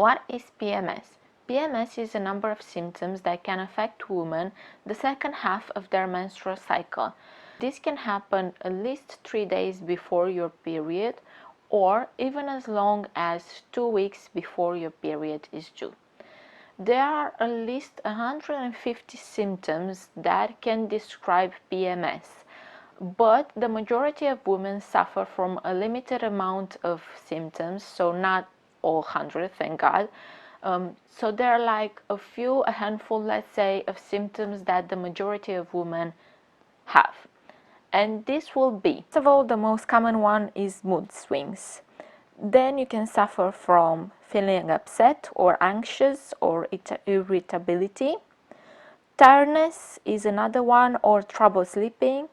What is PMS? PMS is a number of symptoms that can affect women the second half of their menstrual cycle. This can happen at least 3 days before your period or even as long as 2 weeks before your period is due. There are at least 150 symptoms that can describe PMS, but the majority of women suffer from a limited amount of symptoms, so not all 100, thank God. So there are like a handful, let's say, of symptoms that the majority of women have. And this will be, first of all, the most common one is mood swings. Then you can suffer from feeling upset or anxious or irritability. Tiredness is another one, or trouble sleeping.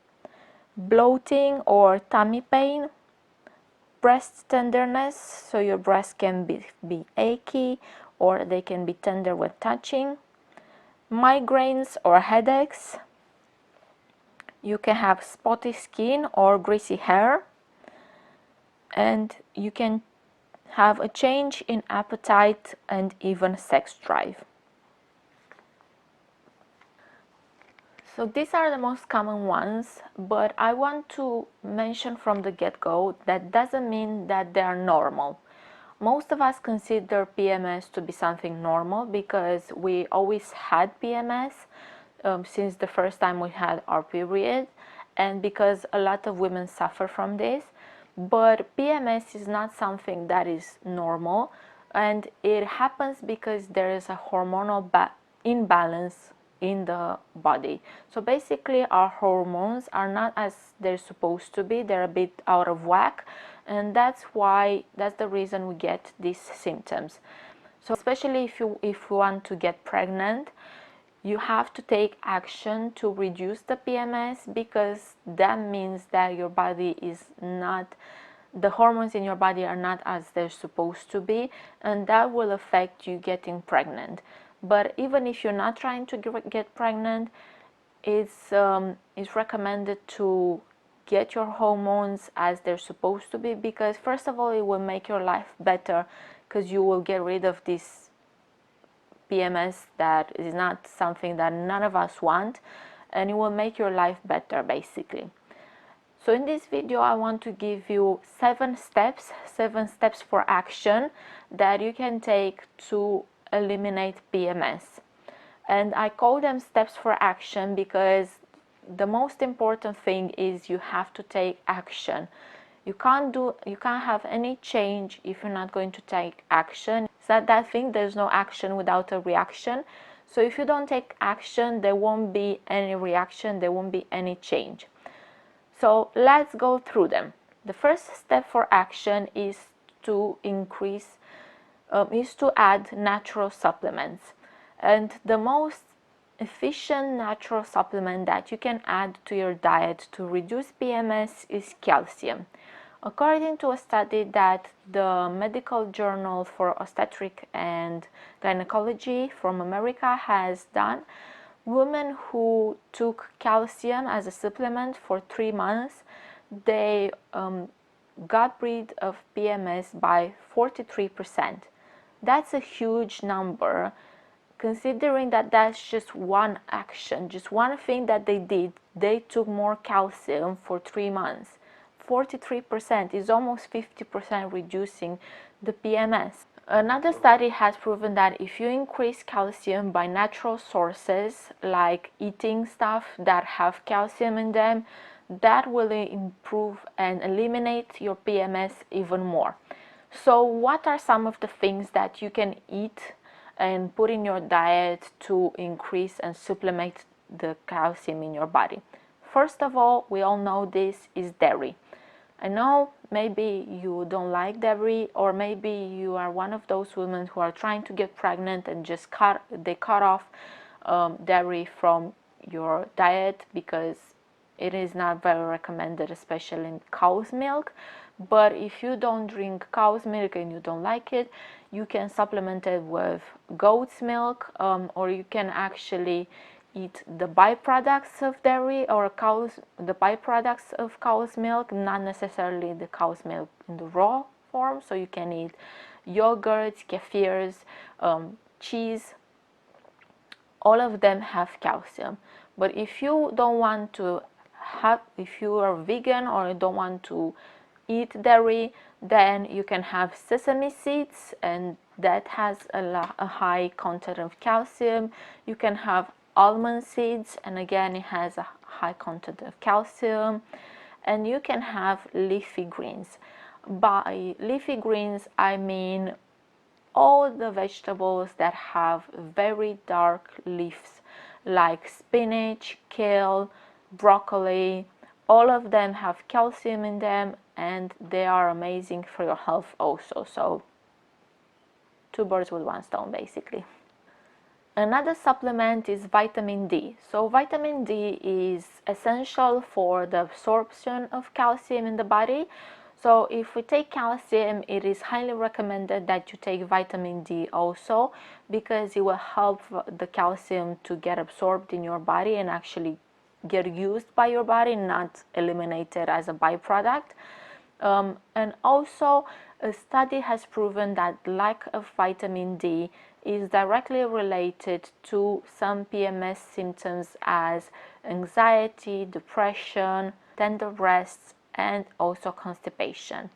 Bloating or tummy pain. Breast tenderness, so your breasts can be achy or they can be tender when touching. Migraines or headaches. You can have spotty skin or greasy hair. And you can have a change in appetite and even sex drive. So these are the most common ones, but I want to mention from the get-go that doesn't mean that they are normal. Most of us consider PMS to be something normal because we always had PMS since the first time we had our period, and because a lot of women suffer from this. But PMS is not something that is normal, and it happens because there is a hormonal imbalance in the body. So basically our hormones are not as they're supposed to be, they're a bit out of whack, and that's the reason we get these symptoms. So especially if you want to get pregnant, you have to take action to reduce the PMS, because that means that your body is not, the hormones in your body are not as they're supposed to be, and that will affect you getting pregnant. But even if you're not trying to get pregnant, it's recommended to get your hormones as they're supposed to be, because first of all, it will make your life better, because you will get rid of this PMS that is not something that none of us want, and it will make your life better basically. So in this video I want to give you 7 steps for action that you can take to eliminate PMS. And I call them steps for action because the most important thing is you have to take action. You can't have any change if you're not going to take action. It's not that thing, there's no action without a reaction. So if you don't take action, there won't be any reaction, there won't be any change. So let's go through them. The first step for action is to add natural supplements. And the most efficient natural supplement that you can add to your diet to reduce PMS is calcium. According to a study that the Medical Journal for Obstetric and Gynecology from America has done, women who took calcium as a supplement for 3 months, they got rid of PMS by 43%. That's a huge number, considering that that's just one action, just one thing that they did. They took more calcium for 3 months. 43% is almost 50% reducing the PMS. Another study has proven that if you increase calcium by natural sources, like eating stuff that have calcium in them, that will improve and eliminate your PMS even more. So what are some of the things that you can eat and put in your diet to increase and supplement the calcium in your body? First of all, we all know this is dairy. I know maybe you don't like dairy, or maybe you are one of those women who are trying to get pregnant and just cut off dairy from your diet because it is not very recommended, especially in cow's milk. But if you don't drink cow's milk and you don't like it, you can supplement it with goat's milk, or you can actually eat the byproducts of dairy or the byproducts of cow's milk, not necessarily the cow's milk in the raw form. So you can eat yogurts, kefirs, cheese, all of them have calcium. But if you don't want to have, if you are vegan or you don't want to eat dairy, then you can have sesame seeds, and that has a high content of calcium. You can have almond seeds, and again it has a high content of calcium. And you can have leafy greens. By leafy greens I mean all the vegetables that have very dark leaves, like spinach, kale, broccoli. All of them have calcium in them, and they are amazing for your health also. So two birds with one stone basically. Another supplement is vitamin D. So vitamin D is essential for the absorption of calcium in the body. So if we take calcium, it is highly recommended that you take vitamin D also, because it will help the calcium to get absorbed in your body and actually get used by your body, not eliminated as a byproduct. And also, a study has proven that lack of vitamin D is directly related to some PMS symptoms as anxiety, depression, tender breasts, and also constipation.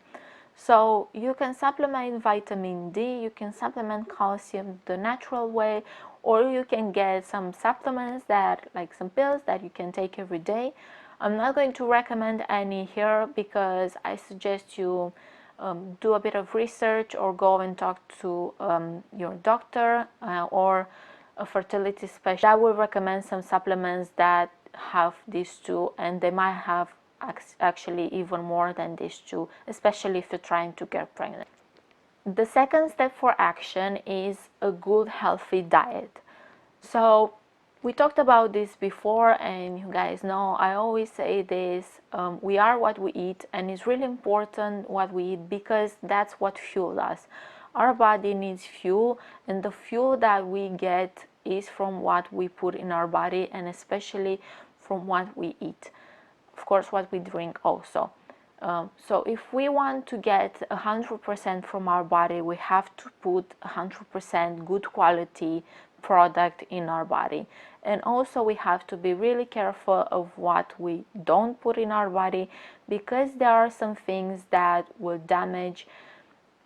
So you can supplement vitamin D, you can supplement calcium the natural way, or you can get some supplements that, like some pills that you can take every day. I'm not going to recommend any here because I suggest you do a bit of research or go and talk to your doctor or a fertility specialist. I will recommend some supplements that have these two, and they might have actually even more than these two, especially if you're trying to get pregnant. The second step for action is a good healthy diet. So we talked about this before, and you guys know I always say this, we are what we eat, and it's really important what we eat because that's what fuels us. Our body needs fuel, and the fuel that we get is from what we put in our body, and especially from what we eat. Of course, what we drink also. So if we want to get 100% from our body, we have to put 100% good quality product in our body. And also we have to be really careful of what we don't put in our body, because there are some things that will damage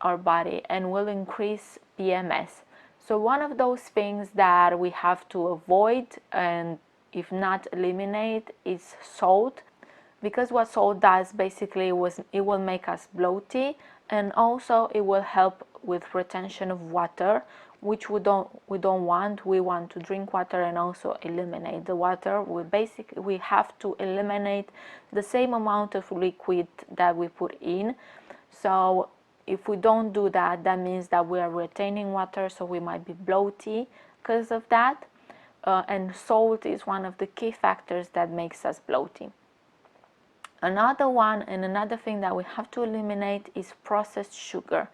our body and will increase PMS. So one of those things that we have to avoid, and if not eliminate, is salt. Because what salt does basically was it will make us bloaty, and also it will help with retention of water, which we don't want. We want to drink water and also eliminate the water. We have to eliminate the same amount of liquid that we put in. So if we don't do that, that means that we are retaining water, so we might be bloaty because of that. And salt is one of the key factors that makes us bloaty. Another one, and another thing that we have to eliminate, is processed sugar.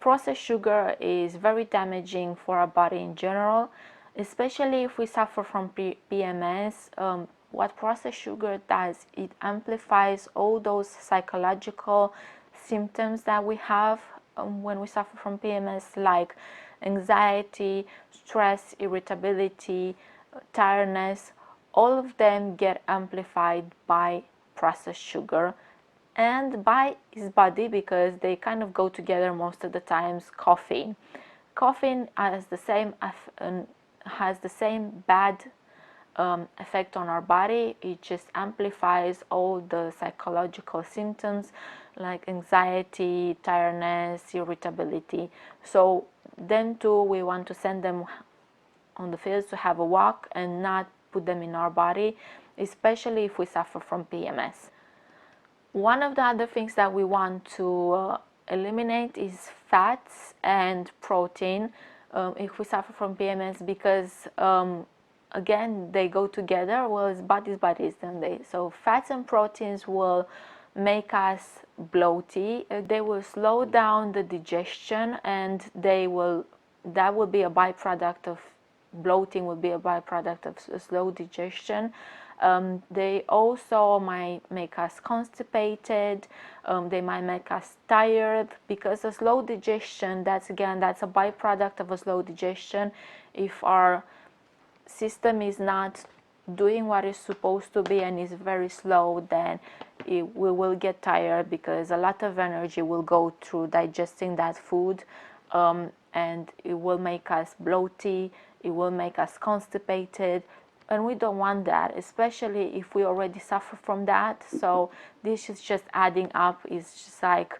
Processed sugar is very damaging for our body in general, especially if we suffer from PMS. What processed sugar does, it amplifies all those psychological symptoms that we have when we suffer from PMS, like anxiety, stress, irritability, tiredness. All of them get amplified by processed sugar and by his body, because they kind of go together most of the times. Caffeine has the same bad effect on our body. It just amplifies all the psychological symptoms like anxiety, tiredness, irritability. So them too, we want to send them on the fields to have a walk and not put them in our body, especially if we suffer from PMS. One of the other things that we want to eliminate is fats and protein if we suffer from PMS, because again, they go together. Well, it's bodies, don't they? So fats and proteins will make us bloaty. They will slow down the digestion, and that will be a byproduct of bloating, will be a byproduct of slow digestion. They also might make us constipated. They might make us tired, because a slow digestion, that's a byproduct of a slow digestion. If our system is not doing what it's supposed to be and is very slow, then we will get tired, because a lot of energy will go through digesting that food, and it will make us bloaty, it will make us constipated, and we don't want that, especially if we already suffer from that. So this is just adding up, it's just like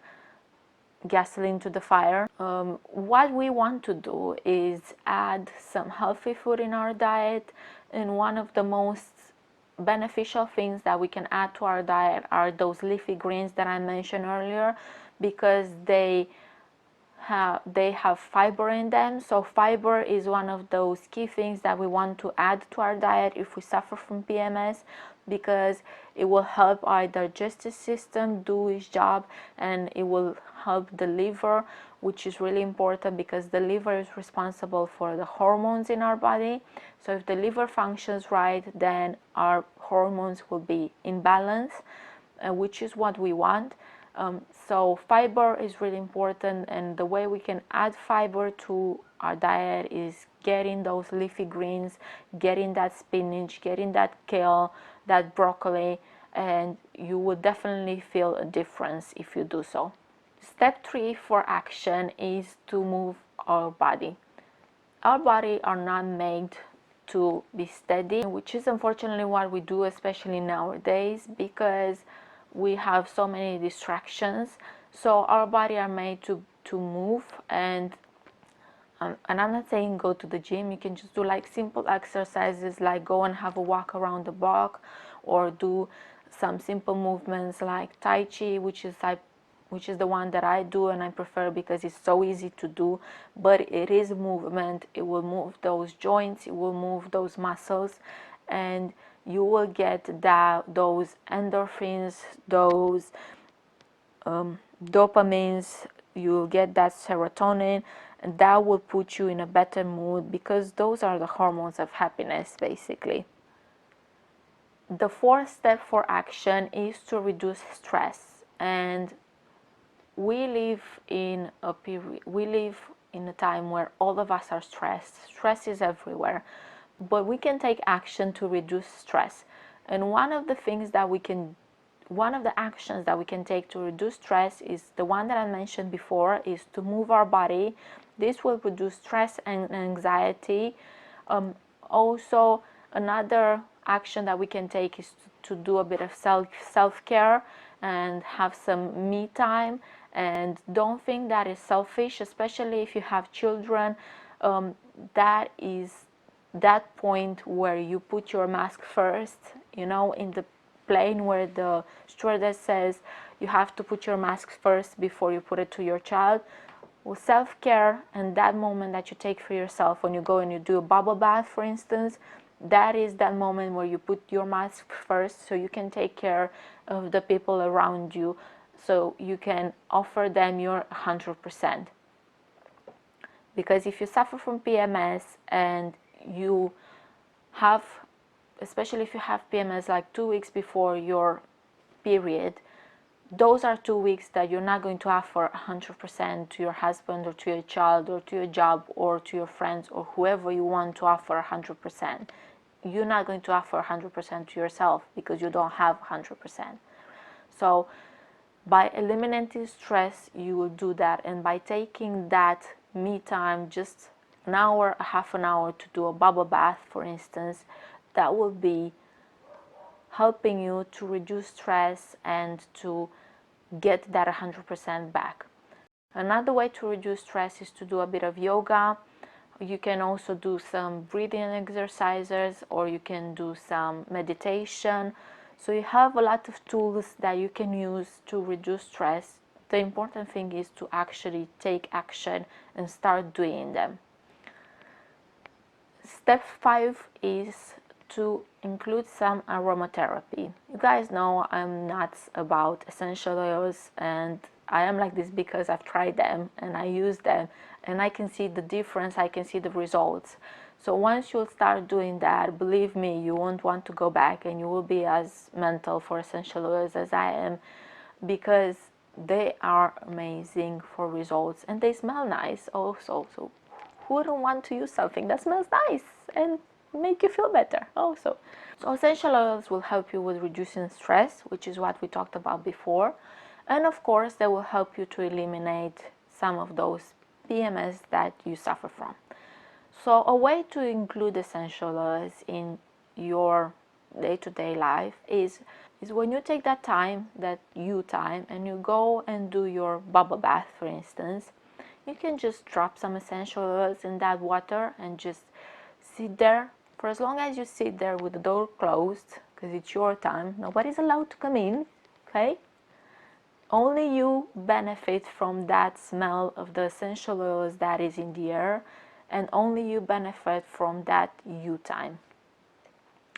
gasoline to the fire. What we want to do is add some healthy food in our diet, and one of the most beneficial things that we can add to our diet are those leafy greens that I mentioned earlier, because they have fiber in them. So fiber is one of those key things that we want to add to our diet if we suffer from PMS, because it will help our digestive system do its job, and it will help the liver, which is really important, because the liver is responsible for the hormones in our body. So if the liver functions right, then our hormones will be in balance, which is what we want. So fiber is really important, and the way we can add fiber to our diet is getting those leafy greens, getting that spinach, getting that kale, that broccoli, and you will definitely feel a difference if you do so. Step 3 for action is to move our body. Our body are not made to be steady, which is unfortunately what we do, especially nowadays, because we have so many distractions. So our body are made to move, and I'm not saying go to the gym. You can just do like simple exercises, like go and have a walk around the block, or do some simple movements like Tai Chi, which is the one that I do and I prefer because it's so easy to do, but it is movement. It will move those joints, it will move those muscles, and you will get those endorphins, those dopamines, you'll get that serotonin, and that will put you in a better mood, because those are the hormones of happiness basically. The fourth step for action is to reduce stress, and we live in a time where all of us are stressed. Stress is everywhere, but we can take action to reduce stress. And one of the actions that we can take to reduce stress is the one that I mentioned before, is to move our body. This will reduce stress and anxiety. Also, another action that we can take is to do a bit of self-care and have some me time. And don't think that is selfish, especially if you have children. That is that point where you put your mask first, in the plane where the stewardess says you have to put your mask first before you put it to your child. Well, self-care and that moment that you take for yourself when you go and you do a bubble bath, for instance, that is that moment where you put your mask first, so you can take care of the people around you, so you can offer them your 100%. Because if you suffer from PMS and you have, especially if you have PMS like 2 weeks before your period, those are 2 weeks that you're not going to offer 100% to your husband or to your child or to your job or to your friends or whoever you want to offer 100%. You're not going to offer 100% to yourself because you don't have 100%. So by eliminating stress, you will do that, and by taking that me time, just an hour, a half an hour to do a bubble bath, for instance, that will be helping you to reduce stress and to get that 100% back. Another way to reduce stress is to do a bit of yoga. You can also do some breathing exercises, or you can do some meditation. So you have a lot of tools that you can use to reduce stress. The important thing is to actually take action and start doing them. Step 5 is to include some aromatherapy. You guys know I'm nuts about essential oils, and I am like this because I've tried them and I use them and I can see the difference, I can see the results. So once you'll start doing that, believe me, you won't want to go back, and you will be as mental for essential oils as I am, because they are amazing for results and they smell nice also. So who wouldn't want to use something that smells nice and make you feel better also? So essential oils will help you with reducing stress, which is what we talked about before. And of course, they will help you to eliminate some of those PMS that you suffer from. So a way to include essential oils in your day-to-day life is when you take that time, and you go and do your bubble bath, for instance, you can just drop some essential oils in that water and just sit there for as long as you sit there with the door closed, because it's your time. Nobody's allowed to come in, okay? Only you benefit from that smell of the essential oils that is in the air, and only you benefit from that you time.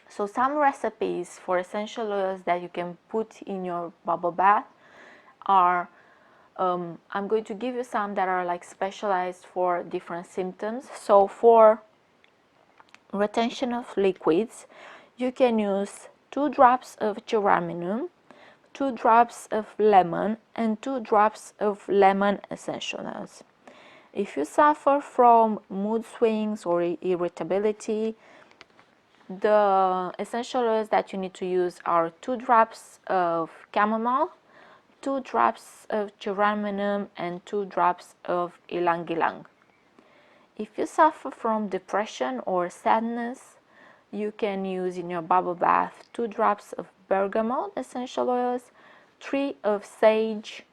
So some recipes for essential oils that you can put in your bubble bath are, I'm going to give you some that are like specialized for different symptoms. So for retention of liquids, you can use 2 drops of geranium, 2 drops of lemon, and 2 drops of lemon essential oils. If you suffer from mood swings or irritability, the essential oils that you need to use are 2 drops of chamomile, 2 drops of geranium, and 2 drops of ylang ylang. If you suffer from depression or sadness, you can use in your bubble bath 2 drops of bergamot essential oils, 3 of sage,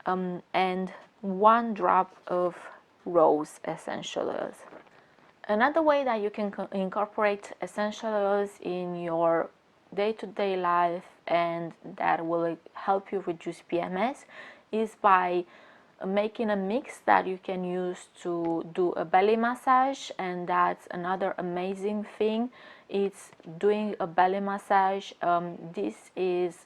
and 1 drop of rose essential oils. Another way that you can incorporate essential oils in your day-to-day life and that will help you reduce PMS is by making a mix that you can use to do a belly massage. And that's another amazing thing, it's doing a belly massage. This is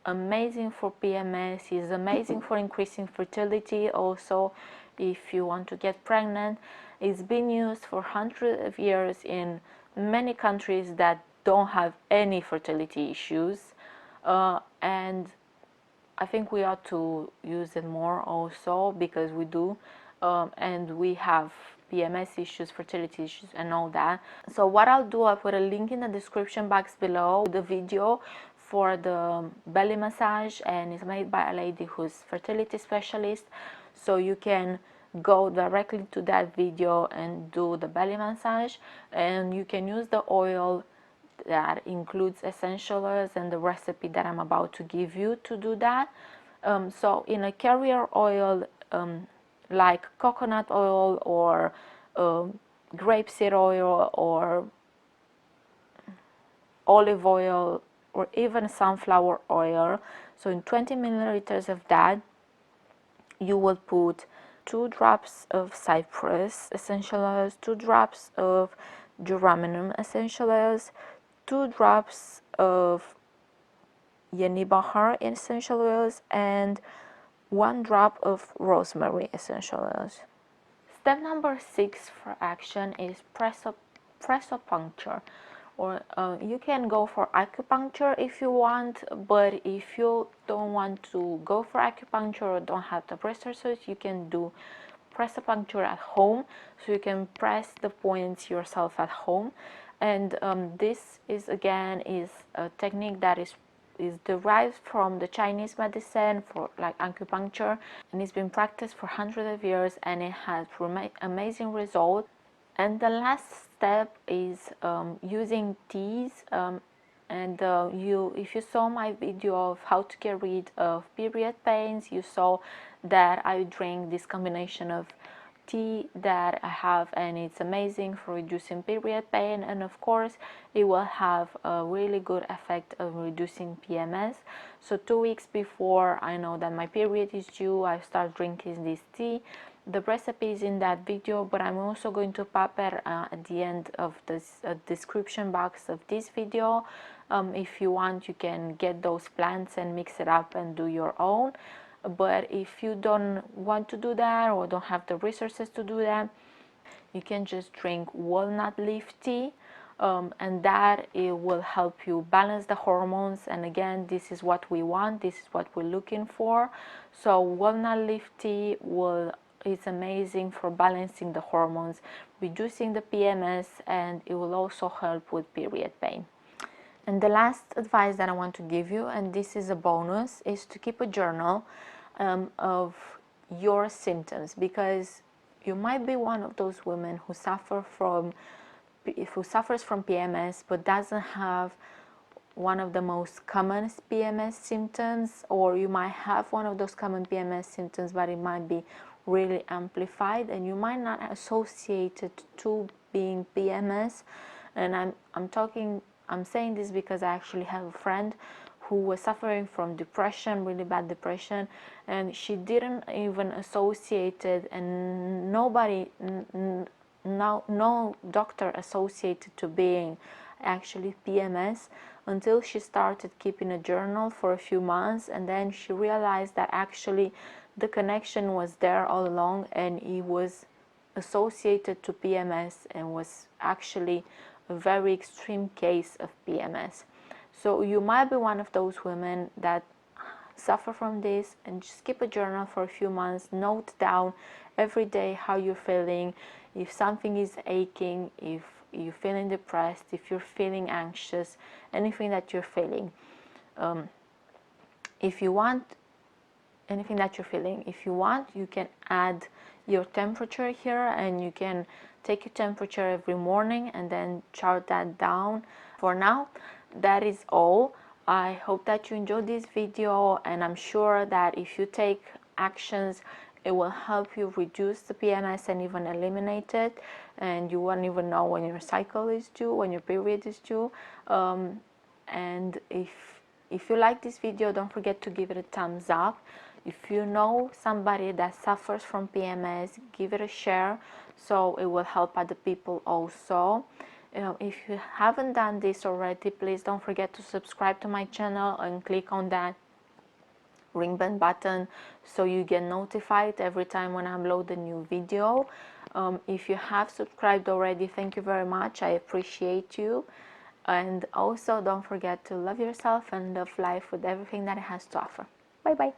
amazing for PMS, is amazing for increasing fertility also if you want to get pregnant. It's been used for hundreds of years in many countries that don't have any fertility issues, and I think we ought to use it more also, because we do, and we have PMS issues, fertility issues, and all that. So what I'll do, I'll put a link in the description box below, the video for the belly massage, and it's made by a lady who's fertility specialist, so you can go directly to that video and do the belly massage. And you can use the oil that includes essential oils and the recipe that I'm about to give you to do that. So in a carrier oil, like coconut oil or grapeseed oil or olive oil or even sunflower oil, so in 20 milliliters of that, you will put 2 drops of cypress essential oils, 2 drops of geranium essential oils, 2 drops of Yenibahar essential oils, and 1 drop of rosemary essential oils. Step number 6 for action is pressopuncture, or you can go for acupuncture if you want, but if you don't want to go for acupuncture or don't have the press research, you can do pressopuncture at home. So you can press the points yourself at home, and this is again a technique that is derived from the Chinese medicine for like acupuncture, and it's been practiced for hundreds of years and it has amazing results. And the last step is using teas, and if you saw my video of how to get rid of period pains, you saw that I drink this combination of tea that I have, and it's amazing for reducing period pain, and of course it will have a really good effect of reducing PMS. So 2 weeks before I know that my period is due, I start drinking this tea. The recipe is in that video, but I'm also going to pop it at the end of this description box of this video. If you want, you can get those plants and mix it up and do your own. But if you don't want to do that or don't have the resources to do that, you can just drink walnut leaf tea, and that it will help you balance the hormones. And again, this is what we want, this is what we're looking for. So walnut leaf tea is amazing for balancing the hormones, reducing the PMS, and it will also help with period pain. And the last advice that I want to give you, and this is a bonus, is to keep a journal of your symptoms, because you might be one of those women who suffers from PMS but doesn't have one of the most common PMS symptoms, or you might have one of those common PMS symptoms but it might be really amplified and you might not associate it to being PMS. And I'm saying this because I actually have a friend who was suffering from depression, really bad depression, and she didn't even associate it, and no doctor associated to being actually PMS until she started keeping a journal for a few months, and then she realized that actually the connection was there all along and it was associated to PMS and was actually a very extreme case of PMS. So you might be one of those women that suffer from this, and just keep a journal for a few months. Note down every day how you're feeling, if something is aching, if you're feeling depressed, if you're feeling anxious, anything that you're feeling. If you want, anything that you're feeling, if you want, you can add your temperature here, and you can take your temperature every morning and then chart that down. For now, that is all. I hope that you enjoyed this video, and I'm sure that if you take actions, it will help you reduce the PMS and even eliminate it, and you won't even know when your cycle is due, when your period is due. And if you like this video, don't forget to give it a thumbs up. If you know somebody that suffers from PMS, give it a share so it will help other people also. If you haven't done this already, please don't forget to subscribe to my channel and click on that ring bell button so you get notified every time when I upload a new video. If you have subscribed already, thank you very much. I appreciate you. And also don't forget to love yourself and love life with everything that it has to offer. Bye bye.